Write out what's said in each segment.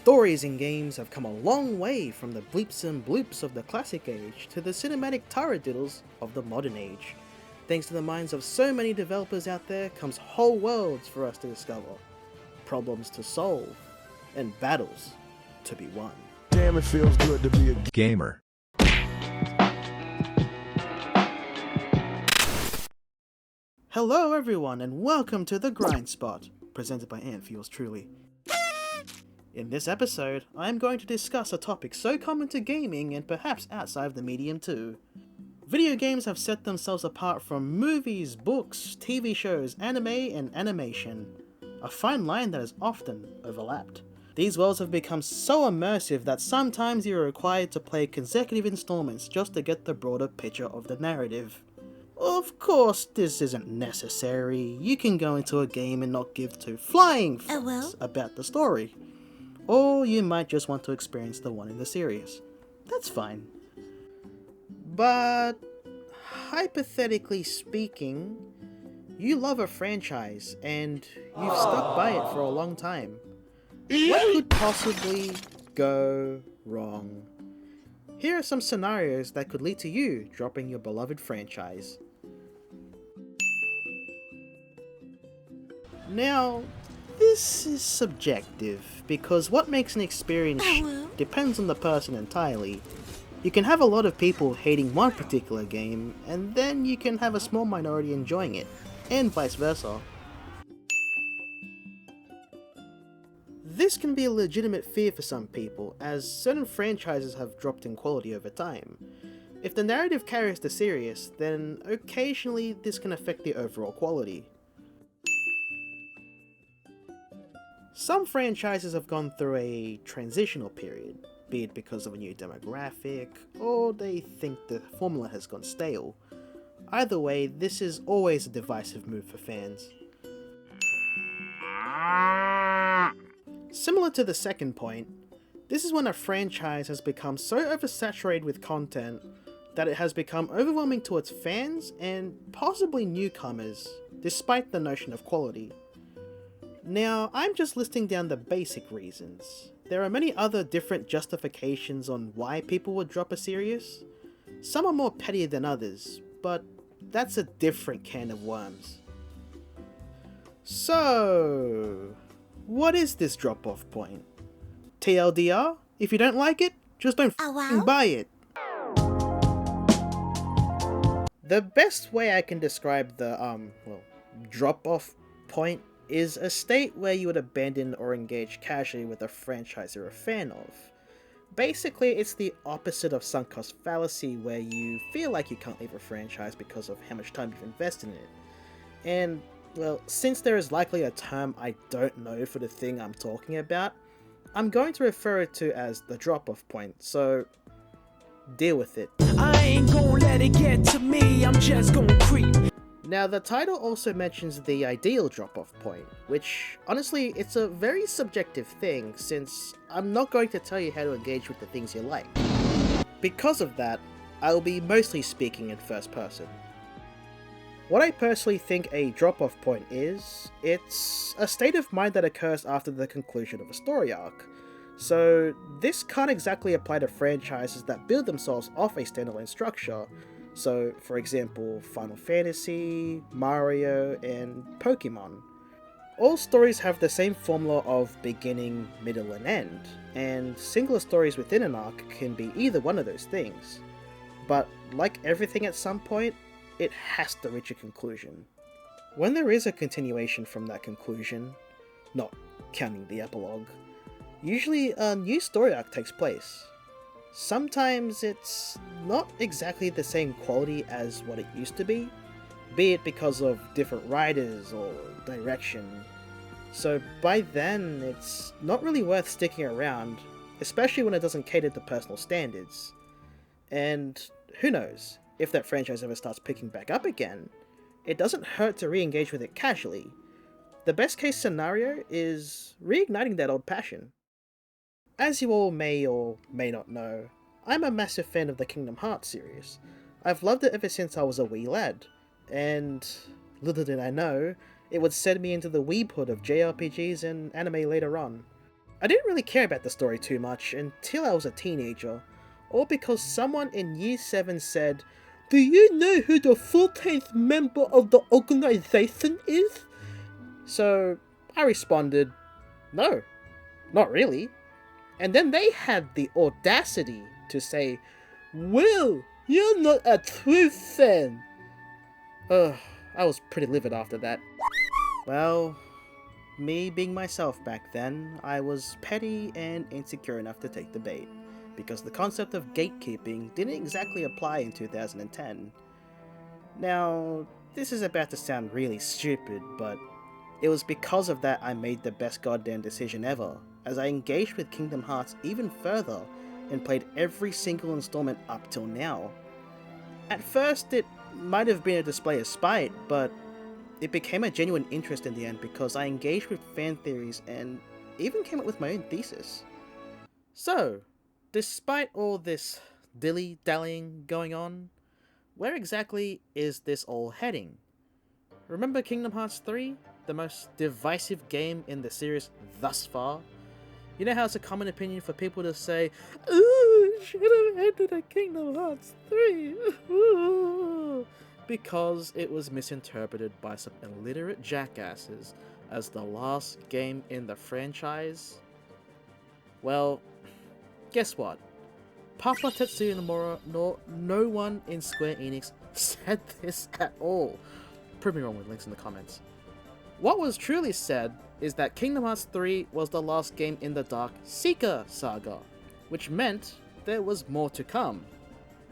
Stories in games have come a long way from the bleeps and bloops of the classic age to the cinematic taradiddles of the modern age. Thanks to the minds of so many developers out there comes whole worlds for us to discover, problems to solve, and battles to be won. Damn, it feels good to be a gamer. Hello everyone and welcome to The Grind Spot, presented by yours truly. In this episode, I am going to discuss a topic so common to gaming and perhaps outside of the medium too. Video games have set themselves apart from movies, books, TV shows, anime, and animation, a fine line that is often overlapped. These worlds have become so immersive that sometimes you are required to play consecutive installments just to get the broader picture of the narrative. Of course, this isn't necessary. You can go into a game and not give two flying fucks about the story. Or you might just want to experience the one in the series. That's fine. But, hypothetically speaking, you love a franchise and you've stuck by it for a long time. What could possibly go wrong? Here are some scenarios that could lead to you dropping your beloved franchise. Now, this is subjective, because what makes an experience depends on the person entirely. You can have a lot of people hating one particular game, and then you can have a small minority enjoying it, and vice versa. This can be a legitimate fear for some people, as certain franchises have dropped in quality over time. If the narrative carries the serious, then occasionally this can affect the overall quality. Some franchises have gone through a transitional period, be it because of a new demographic, or they think the formula has gone stale. Either way, this is always a divisive move for fans. Similar to the second point, this is when a franchise has become so oversaturated with content that it has become overwhelming to its fans and possibly newcomers, despite the notion of quality. Now, I'm just listing down the basic reasons. There are many other different justifications on why people would drop a series. Some are more petty than others, but that's a different can of worms. So, what is this drop-off point? TLDR, if you don't like it, just don't buy it. The best way I can describe the, drop-off point is a state where you would abandon or engage casually with a franchise you're a fan of. Basically, it's the opposite of sunk cost fallacy, where you feel like you can't leave a franchise because of how much time you've invested in it. And, well, since there is likely a term I don't know for the thing I'm talking about, I'm going to refer it to as the drop-off point, so deal with it. I ain't gonna let it get to me, I'm just gonna creep. Now, the title also mentions the ideal drop-off point, which, honestly, it's a very subjective thing, since I'm not going to tell you how to engage with the things you like. Because of that, I'll be mostly speaking in first person. What I personally think a drop-off point is, it's a state of mind that occurs after the conclusion of a story arc. So, this can't exactly apply to franchises that build themselves off a standalone structure. So, for example, Final Fantasy, Mario, and Pokemon. All stories have the same formula of beginning, middle, and end, and singular stories within an arc can be either one of those things. But, like everything at some point, it has to reach a conclusion. When there is a continuation from that conclusion, not counting the epilogue, usually a new story arc takes place. Sometimes it's not exactly the same quality as what it used to be it because of different writers or direction. So by then, it's not really worth sticking around, especially when it doesn't cater to personal standards. And who knows, if that franchise ever starts picking back up again, it doesn't hurt to re-engage with it casually. The best case scenario is reigniting that old passion. As you all may or may not know, I'm a massive fan of the Kingdom Hearts series. I've loved it ever since I was a wee lad, and little did I know, it would send me into the weebhood of JRPGs and anime later on. I didn't really care about the story too much until I was a teenager, all because someone in Year 7 said, "Do you know who the 14th member of the organization is?" So I responded, "No, not really." And then they had the audacity to say, "Well, you're not a true fan." I was pretty livid after that. Well, me being myself back then, I was petty and insecure enough to take the bait, because the concept of gatekeeping didn't exactly apply in 2010. Now, this is about to sound really stupid, but it was because of that I made the best goddamn decision ever, as I engaged with Kingdom Hearts even further and played every single installment up till now. At first it might have been a display of spite, but it became a genuine interest in the end because I engaged with fan theories and even came up with my own thesis. So, despite all this dilly-dallying going on, where exactly is this all heading? Remember Kingdom Hearts 3? The most divisive game in the series thus far? You know how it's a common opinion for people to say, "Ooh, it should have ended at Kingdom Hearts 3, because it was misinterpreted by some illiterate jackasses as the last game in the franchise? Well, guess what? Papa Tetsuya Nomura nor no one in Square Enix said this at all. Prove me wrong with links in the comments. What was truly said is that Kingdom Hearts 3 was the last game in the Dark Seeker saga, which meant there was more to come.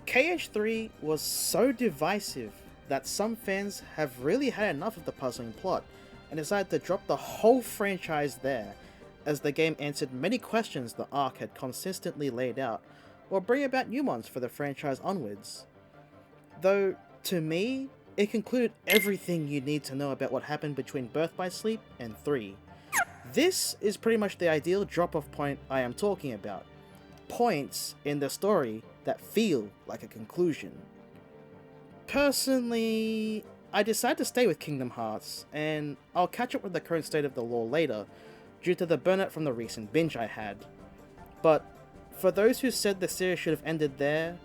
KH3 was so divisive that some fans have really had enough of the puzzling plot and decided to drop the whole franchise there, as the game answered many questions the arc had consistently laid out, or bring about new ones for the franchise onwards. Though, to me, it concluded everything you need to know about what happened between Birth by Sleep and 3. This is pretty much the ideal drop-off point I am talking about. Points in the story that feel like a conclusion. Personally, I decided to stay with Kingdom Hearts, and I'll catch up with the current state of the lore later, due to the burnout from the recent binge I had. But for those who said the series should have ended there,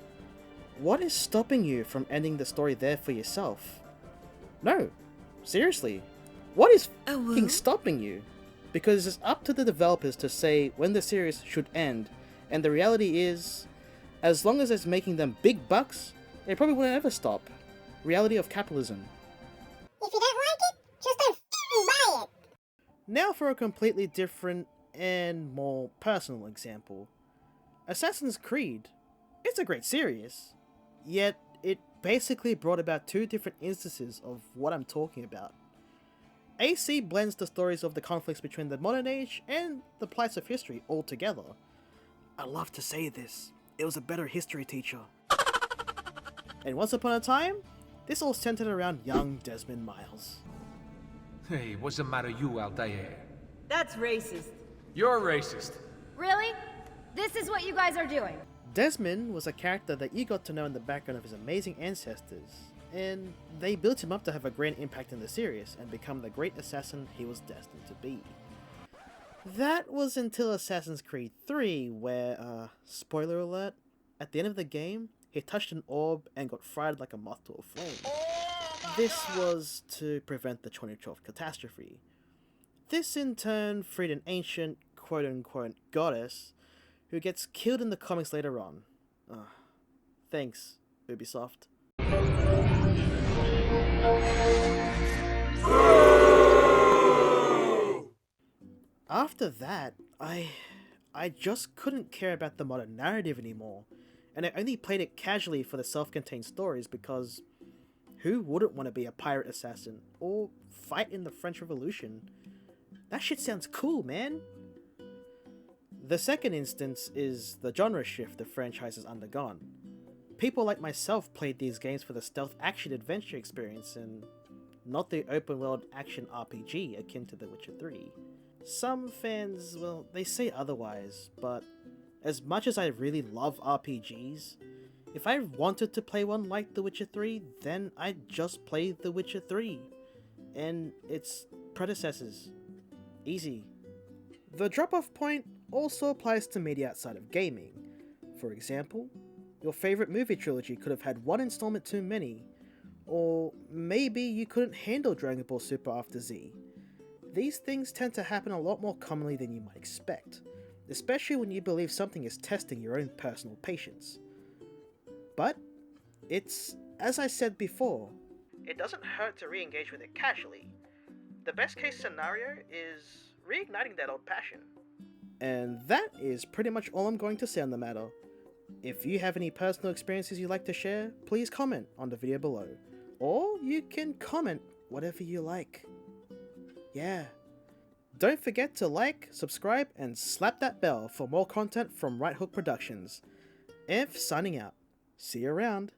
what is stopping you from ending the story there for yourself? No, seriously, what is f***ing stopping you? Because it's up to the developers to say when the series should end, and the reality is, as long as it's making them big bucks, it probably won't ever stop. Reality of capitalism. If you don't like it, just don't f***ing buy it! Now for a completely different and more personal example. Assassin's Creed. It's a great series. Yet, it basically brought about two different instances of what I'm talking about. AC blends the stories of the conflicts between the modern age and the plights of history all together. I love to say this, it was a better history teacher. And once upon a time, this all centered around young Desmond Miles. Hey, what's the matter you, Altair? That's racist. You're racist. Really? This is what you guys are doing? Desmond was a character that you got to know in the background of his amazing ancestors, and they built him up to have a grand impact in the series and become the great assassin he was destined to be. That was until Assassin's Creed 3, where, spoiler alert, at the end of the game, he touched an orb and got fried like a moth to a flame. This was to prevent the 2012 catastrophe. This in turn freed an ancient, quote-unquote, goddess who gets killed in the comics later on. Thanks, Ubisoft. After that, I just couldn't care about the modern narrative anymore, and I only played it casually for the self-contained stories because who wouldn't want to be a pirate assassin or fight in the French Revolution? That shit sounds cool, man! The second instance is the genre shift the franchise has undergone. People like myself played these games for the stealth action adventure experience and not the open world action RPG akin to The Witcher 3. Some fans, well, they say otherwise, but as much as I really love RPGs, if I wanted to play one like The Witcher 3, then I'd just play The Witcher 3 and its predecessors. Easy. The drop-off point also applies to media outside of gaming. For example, your favourite movie trilogy could have had one installment too many, or maybe you couldn't handle Dragon Ball Super after Z. These things tend to happen a lot more commonly than you might expect, especially when you believe something is testing your own personal patience. But it's, as I said before, it doesn't hurt to re-engage with it casually. The best case scenario is reigniting that old passion. And that is pretty much all I'm going to say on the matter. If you have any personal experiences you'd like to share, please comment on the video below. Or you can comment whatever you like. Yeah. Don't forget to like, subscribe, and slap that bell for more content from Right Hook Productions. Anf signing out. See you around.